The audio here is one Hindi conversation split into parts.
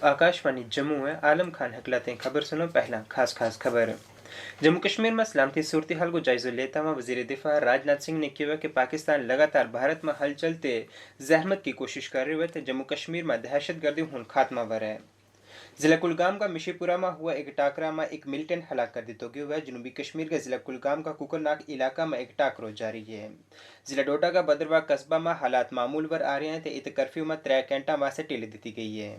आकाशवाणी जम्मू है। आलम खान हकलाते खबर सुनो। पहला खास खास खबर। जम्मू कश्मीर में सलामती सूरत हाल को जायजा लेता हुआ वजीर दिफा राजनाथ सिंह ने कहा कि पाकिस्तान लगातार भारत में हलचल ते जहमत की कोशिश कर रहे हुए जम्मू कश्मीर में दहशत गर्दी हूं खात्मा वर है। जिला कुलगाम का मिशीपुरा में हुआ एक टाकरा में एक मिलिटेंट हलाक कर दिया गया है। जनूबी कश्मीर के जिला कुलगाम का कुकरनाग इलाका में एक टाकरो जारी है। जिला डोडा का बदरवा कस्बा में हालात मामूल पर आ रहे हैं तो इत कर्फ्यू में 3 घंटा वास्ते ढील दी गई है।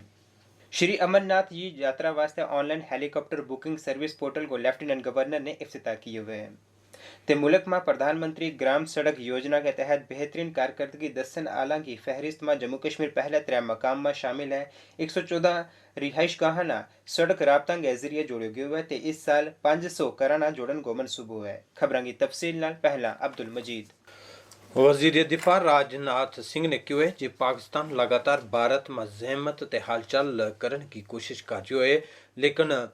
श्री अमरनाथ जी यात्रा वास्ते online helicopter booking service portal को लेफ्टिनेंट गवर्नर ने इफ्तिताह किए हुए हैं। ते मुल्क में प्रधानमंत्री ग्राम सड़क योजना के तहत बेहतरीन कारकर्दगी दसन आला की फहरिस्त में जम्मू कश्मीर पहले 3 मकाम में शामिल है। 114 रिहाइश गाहना सड़क राबता के जरिए जोड़े गए हुए थे। इस साल 500 कराना जोड़न को मनसूबो है। खबर की तफसील नाल पहला अब्दुल मजीद। वजीर दिफा राजनाथ सिंह ने कहा है कि पाकिस्तान लगातार भारत में जहमत ते हालचाल करने की कोशिश कर रही है, लेकिन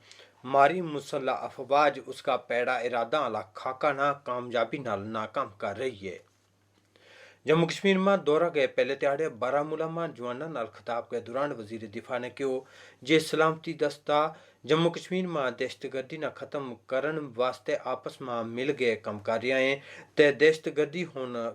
मारी मुसल्ला अफवाज उसका पैड़ा इरादा अला खाका ना कामयाबी नाल नाकाम कर रही है। जम्मू कश्मीर में दौरा गए पहले त्याड़े बारामूला में जवाना नाल खिताब के दौरान वजीर दिफा ने कहा जे सलामती दस्ता जम्मू कश्मीर में दहशतगर्दी न खत्म करन वास्ते आपस में मिल गए कम कर रहा है ते दहशतगर्दी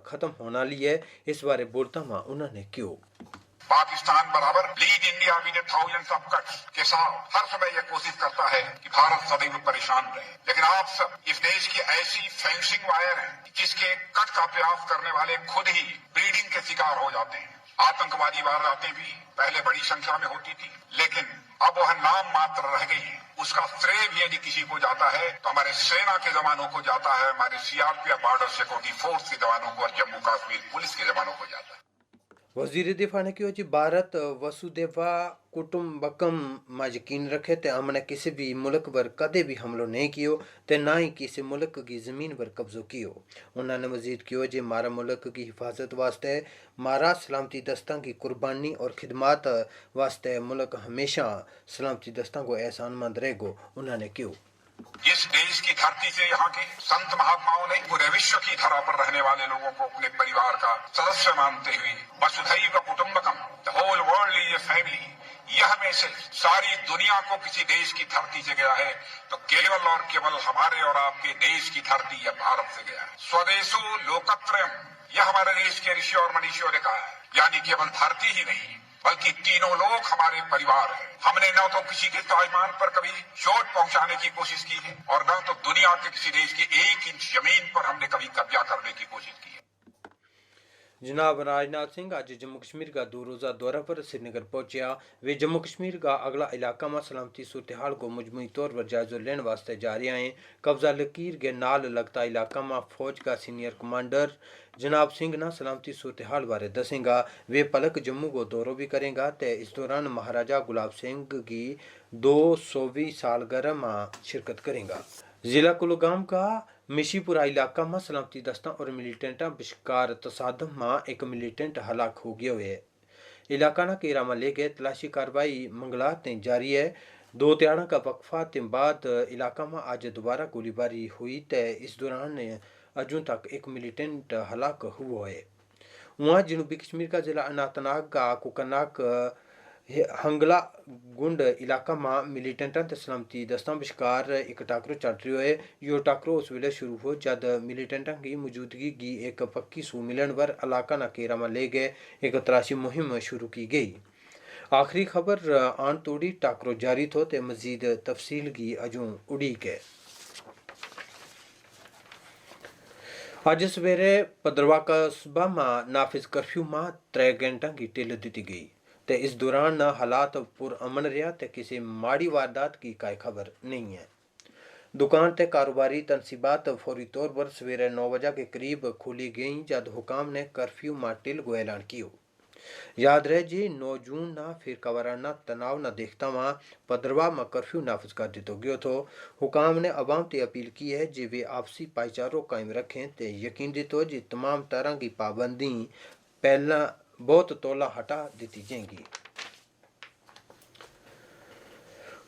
खत्म होना ली है। इस बारे बोलता में उन्होंने कहा पाकिस्तान बराबर lead India with thousands of cuts के साथ हर समय यह कोशिश करता है कि भारत सदैव परेशान रहे, लेकिन आप सब इस देश की ऐसी फेंसिंग वायर है जिसके कट का प्रयास करने वाले खुद ही ब्लीडिंग के शिकार हो जाते हैं। आतंकवादी वारदातें भी पहले बड़ी संख्या में होती थी, लेकिन अब वह नाम मात्र रह गई है। उसका श्रेय भी यदि किसी को जाता है तो हमारे सेना के जवानों को जाता है, हमारे सीआरपीएफ बॉर्डर सिक्योरिटी फोर्स के जवानों को और जम्मू कश्मीर पुलिस के जवानों को जाता है। वजीर दिफा ने कहा कि भारत वसुदेवा कुटुंबकम में यकीन रखे ते हमने किसी भी मुल्क पर कदे भी हमलो नहीं कियो ते ना ही किसी मुल्क की जमीन पर कब्जो कियो। उन्होंने मजीद किया जे मारा मुल्क की हिफाजत वास्ते मारा सलामती दस्ता की कुर्बानी और खिदमात वास्ते मुल्क हमेशा सलामती दस्ता को एहसानमंद रहेगो। उन्होंने कहा जिस देश की धरती से यहाँ के संत महात्माओं ने पूरे विश्व की धरा पर रहने वाले लोगों को अपने परिवार का सदस्य मानते हुए वसुधैव कुटुंबकम the whole world is a family, यह मैसेज सारी दुनिया को किसी देश की धरती से गया है तो केवल और केवल हमारे और आपके देश की धरती या भारत से गया है। स्वदेशो लोकत्रयम, यह हमारे देश के ऋषि और मनीषियों ने कहा है, यानी केवल धरती ही नहीं बल्कि तीनों लोग हमारे परिवार हैं। हमने न तो किसी के ताइमान पर कभी चोट पहुंचाने की कोशिश की है और न तो दुनिया के किसी देश की 1 इंच जमीन पर हमने कभी कब्जा करने की कोशिश की है। जनाब राजनाथ सिंह आज जम्मू कश्मीर का 2 रोज़ा दौरा पर श्रीनगर पहुंचा। वे जम्मू कश्मीर का अगला इलाका में सलामती सूरत हाल को मजमूई तौर पर जायजा लेने वास्ते जा रहे हैं। कब्जा लकीर के नाल लगता इलाका में फौज का सीनियर कमांडर जनाब सिंह ना सलामती सूरत हाल बारे दसेगा। वे पलक जम्मू को दौरो भी करेगा तो इस दौरान महाराजा गुलाब सिंह की 200वीं सालगिरह में शिरकत करेगा। जिला कुलगाम का मिशीपुरा इलाका में सलामती दस्ता और मिलिटेंटा विशकार तसादम में एक मिलिटेंट हलाक हो गया है। इलाका ना केरा में ले गए तलाशी कार्रवाई मंगलात जारी है। 2 त्याड़ा का वक्फा के बाद इलाका में आज दोबारा गोलीबारी हुई तो इस दौरान अजू तक एक मिलिटेंट हलाक हुआ है। वहाँ जनूबी कश्मीर का जिला अनंतनाग का कुकरनाग हंगला गुंड इलाका में मिलिटेंटा ते सलामती दस्ता विशकार एक टाकरो चल रही है। यो टाकरो उस वेले शुरू हो जब मिलिटेंटा की मौजूदगी की एक पक्की सू मिलन पर इलाका ना केरा में ले गए एक तलाशी मुहिम शुरू की गई। आखिरी खबर आन तोड़ी टाकरो जारी थो ते मजीद तफसील की अजू उड़ी के आज सवेरे पदरवा कस्बा में नाफिज कर्फ्यू में 3 घंटा की ढिल दी गई ते इस दौरान हालात पुरअमन रहा ते किसी माड़ी वारदात की कोई खबर नहीं है। दुकान ते कारोबारी तनसीबात फौरी तौर पर सवेरे 9 बजे के करीब खोली गई जब हुकाम ने कर्फ्यू में ढिल को ऐलान किया। याद रहे जी 9 जून ना फिर कवराना तनाव न देखता वहाँ पदरवा में कर्फ्यू नाफिज कर दिया गयो तो हुकाम ने अवाम से अपील की है जी वे आपसी भाईचारो कायम रखें ते यकीन दितो जी तमाम तरह की पाबंदी पहला बहुत तोला हटा दी जाएंगी।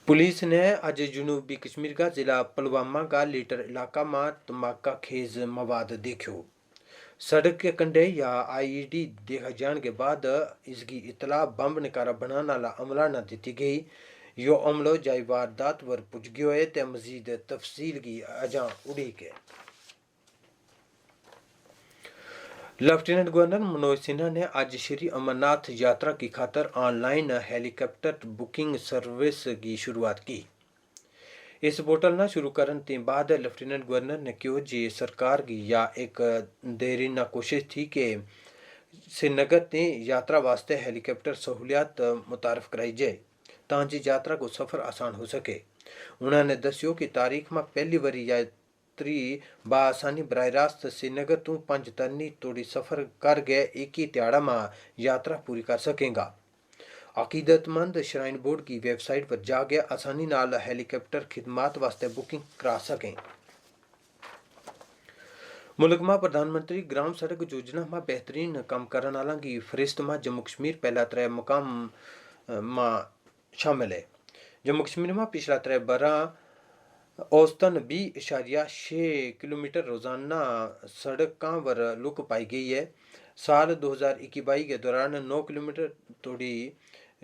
पुलिस ने आज जनूबी कश्मीर का जिला पुलवामा का लीटर इलाका में तम्बाका खेज मवाद देखो। सड़क के कंढे या आईईडी देखा जाने के बाद इसकी इतला बम निकारा बनाने वाला अमला न दी गई। यो अमलो जाई वारदात वर पुज गयो है ते मजीद तफसील की अजा उड़ी के। लेफ्टिनेंट गवर्नर मनोज सिन्हा ने आज श्री अमरनाथ यात्रा की खातर ऑनलाइन हेलीकॉप्टर बुकिंग सर्विस की शुरुआत की। इस पोर्टल ना शुरू करने के बाद लेफ्टिनेंट गवर्नर ने कहा जी सरकार की या एक देरी ना कोशिश थी कि श्रीनगर ने यात्रा वास्ते हेलीकॉप्टर सहूलियत मुतारफ कराई जाए ताकि यात्रा को सफ़र आसान हो सके। उन्होंने दस्यो कि तारीख में पहली बारी यात्री बासानी बराह रास्त श्रीनगर तो 5 तरनी तोड़ी सफ़र कर गए एक ही त्याड़ा में यात्रा पूरी कर सकेगा। अकीदतमंद श्राइन बोर्ड की वेबसाइट पर जाके आसानी नाल हेलीकॉप्टर खिदमात वास्ते बुकिंग करा सकें। मुल्क में प्रधानमंत्री ग्राम सड़क योजना में बेहतरीन काम करने वालों की फहरिस्त में जम्मू कश्मीर पहला 3 मुकाम में शामिल है। जम्मू कश्मीर में पिछला 3 बरस औसतन 20.6 किलोमीटर रोजाना सड़कों पर लुक पाई गई है। साल 2021-22 के दौरान 9 किलोमीटर तोड़ी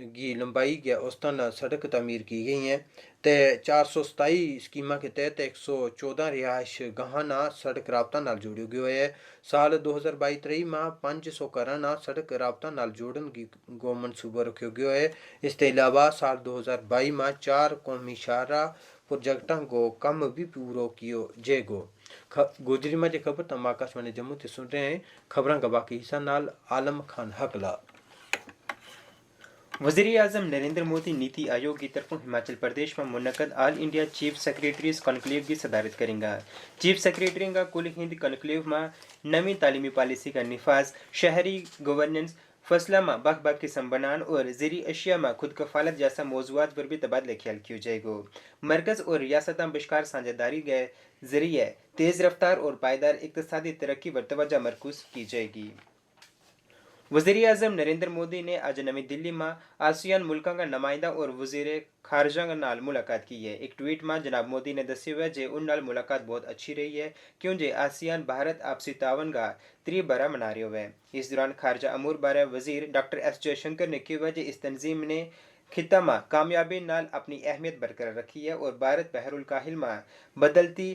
की लंबाई के औसतन सड़क तमीर की गई हैं ते 427 स्कीमा के तहत 114 रिहायश गहाना सड़क राबता नाल जोड़ियो गयो है। साल 2022-23 में 500 घरां सड़क राबता नाल जोड़न की गो मनसूबा रखियो गयो है। इसके अलावा साल 2022 में 4 कौमी शाहरा प्रोजेक्टां को कम भी पूरा कियो जाएगो। गुजरी में खबर तम आकाशवाणी जम्मू से सुन रहे हैं। खबरों का बाकी हिस्सा नाल आलम खान हकला। वज़ीर आज़म नरेंद्र मोदी नीति आयोग की तरफों हिमाचल प्रदेश में मुनक़द all India chief secretaries conclave की सदारत करेंगे। चीफ सेक्रेटरी का कुल हिंद कॉन्क्लेव में नवी तालीमी पॉलिसी का निफाज, शहरी गवर्नेंस, फसला में बख बख किस्म बनान और ज़ेरी अशिया में खुद कफालत जैसा मौजूद पर भी तबादला ख्याल किया जाएगा। मरकज़ और रियासतों बशकार साझेदारी के जरिए तेज़ रफ्तार और पायदार इक़्तिसादी तरक्की पर तवज्जो मरकूज़ की जाएगी। वज़ीर आज़म नरेंद्र मोदी ने आज नई दिल्ली में आसियान मुल्कों का नुमाइंदा और वज़ीर खारजा नाल मुलाकात की है। एक ट्वीट में जनाब मोदी ने दस्या हुआ जे उन नाल मुलाकात बहुत अच्छी रही है क्योंकि आसियान भारत आपसी तावन का 3 बरा मना रहे हुए। इस दौरान खारजा अमूर बारे वज़ीर डॉक्टर एस जयशंकर ने कहा जे इस तंजीम ने खिता में कामयाबी नाल अपनी अहमियत बरकरार रखी है और भारत बहरुल काहिल में बदलती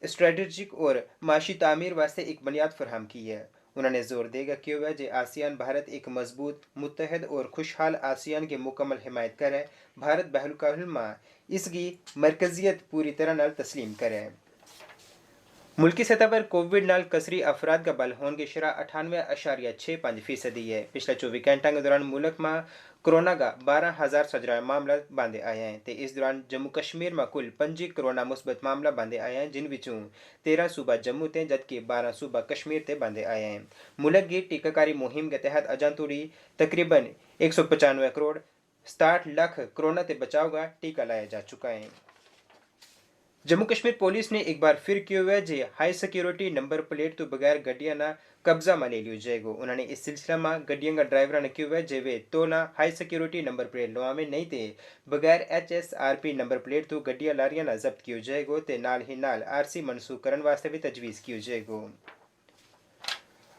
स्ट्रेटजिक और माशी तामीर वास्ते एक बुनियाद फराहम की है। उन्होंने जोर देगा कि वह जे आसियान भारत एक मजबूत, मुत्तहद और खुशहाल आसियान की मुकम्मल हिमायत करे। भारत बहरुल काहिल में इसकी मरकजियत पूरी तरह नाल तस्लीम करे। मुल्की सतह पर कोविड नाल कसरी अफराद का बल होने की शरह 98.65% है। पिछले 24 घंटों के दौरान मुल्क में कोरोना का 12,000 सजरा मामला बांधे आए हैं। तो इस दौरान जम्मू कश्मीर में कुल 25 कोरोना मुस्बत मामला बांधे आए हैं, जिन विचों 13 सूबा जम्मू ते जबकि 12 सूबा कश्मीर ते बांधे आए हैं। मुल्क की टीकाकारी मुहिम के तहत अजांतुड़ी तकरीबन 195 करोड़ 67 लाख कोरोना ते बचाव का टीका लाया जा चुका है। जम्मू कश्मीर पुलिस ने एक बार फिर किया हुआ जे हाई सिक्योरिटी नंबर प्लेट तो बगैर गड्डियां ना कब्जा में ले लियो जाएगा। उन्होंने इस सिलसिला में गड्डियों का ड्राइवर ने किया हुआ जे वे तो ना हाई सिक्योरिटी नंबर प्लेट लवा में नहीं थे बगैर HSRP नंबर प्लेट तो गड्डियां लारियां ना जब्त कियो जाएगा ते नाल ही नाल RC मनसूख करने वास्ते भी तजवीज़ कियो जाएगा।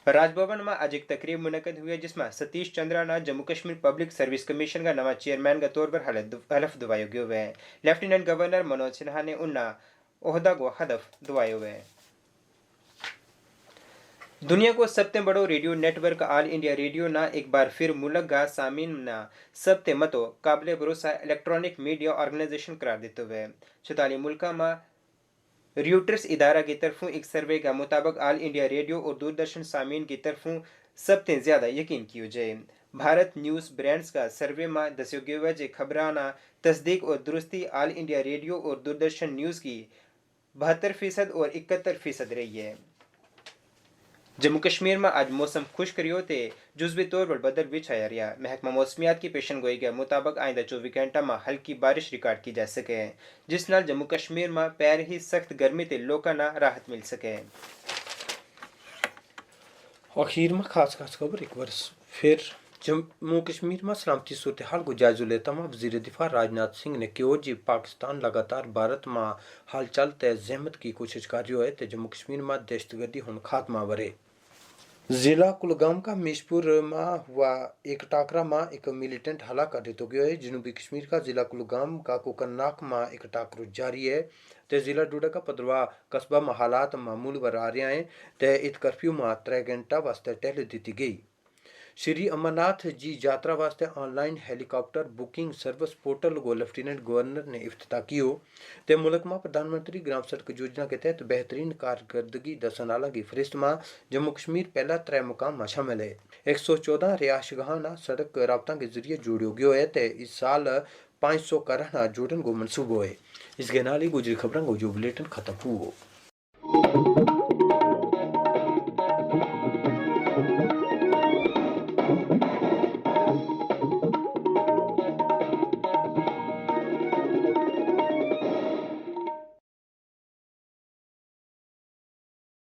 राजभवन में आज एक तकरीब मुनक़द हुई जिसमें सतीश चंद्रा ने Jammu Kashmir public service commission का नवा चेयरमैन के तौर पर हलफ दुआयो गयो है। लेफ्टिनेंट गवर्नर मनोज सिन्हा ने उन्ना ओहदा को हदफ दुआयो है। दुनिया को सबसे बड़ो radio network all India radio ना एक बार फिर मुल्क का सामीन ना सबते मतो काबिल भरोसा इलेक्ट्रॉनिक मीडिया ऑर्गेनाइजेशन करार देते हुए 46 मुल्क में रियूटर्स इदारा की तरफों एक सर्वे के मुताबिक ऑल इंडिया रेडियो और दूरदर्शन सामीन की तरफों सबसे ज्यादा यकीन किया जाए। भारत न्यूज़ ब्रांड्स का सर्वे में दस्यो गयो है जे खबराना तस्दीक और दुरुस्ती ऑल इंडिया रेडियो और दूरदर्शन न्यूज़ की 72% और 71% रही है। जम्मू कश्मीर में आज मौसम खुश्क रही होते जुज़वी तौर पर बदल भी छाया रहा। महकमा मौसमियात की पेशन गोई के मुताबिक आइंदा 24 घंटा में हल्की बारिश रिकॉर्ड की जा सके जिस नाल जम्मू कश्मीर में पैर ही सख्त गर्मी ते लोगों ना राहत मिल सके। आखिर में खास खबर एक बार फिर जम्मू कश्मीर में सलामती सूरत हाल को जायजा लेता में वज़ीर दिफा राजनाथ सिंह ने कहा जी पाकिस्तान लगातार भारत में हाल चाल ते जहमत की कोशिश कर रही है तो जम्मू कश्मीर में दहशतगर्दी होने खात्मा वरे। जिला कुलगाम का मीशपुर में हुआ एक टाकरा में एक मिलिटेंट हलाका देतो गयो है। जनूबी कश्मीर का जिला कुलगाम का कोकरनाक में एक टाकरो जारी है। ते जिला डूडा का पदरवा कस्बा में हालात मामूल वर आ रहे हैं। ते इत कर्फ्यू में 3 घंटा वास्ते टहल दी गई। श्री अमरनाथ जी यात्रा वास्ते online helicopter booking service portal को लेफ्टिनेंट गवर्नर ने इफ्तिताह कियो। ते मुल्क में प्रधानमंत्री ग्राम सड़क योजना के तहत बेहतरीन कारकर्दगी दसनाला की फहरिस्त में जम्मू कश्मीर पहला 3 मुकाम में शामिल है। 114 रिहायशगाह सड़क राबता के जरिए जोड़ियो गयो है। ते इस साल 500 करहना जोड़न को मनसूबो है। इसके नाल ही गुजरी खबरों को जो बुलेटिन खत्म हुआ।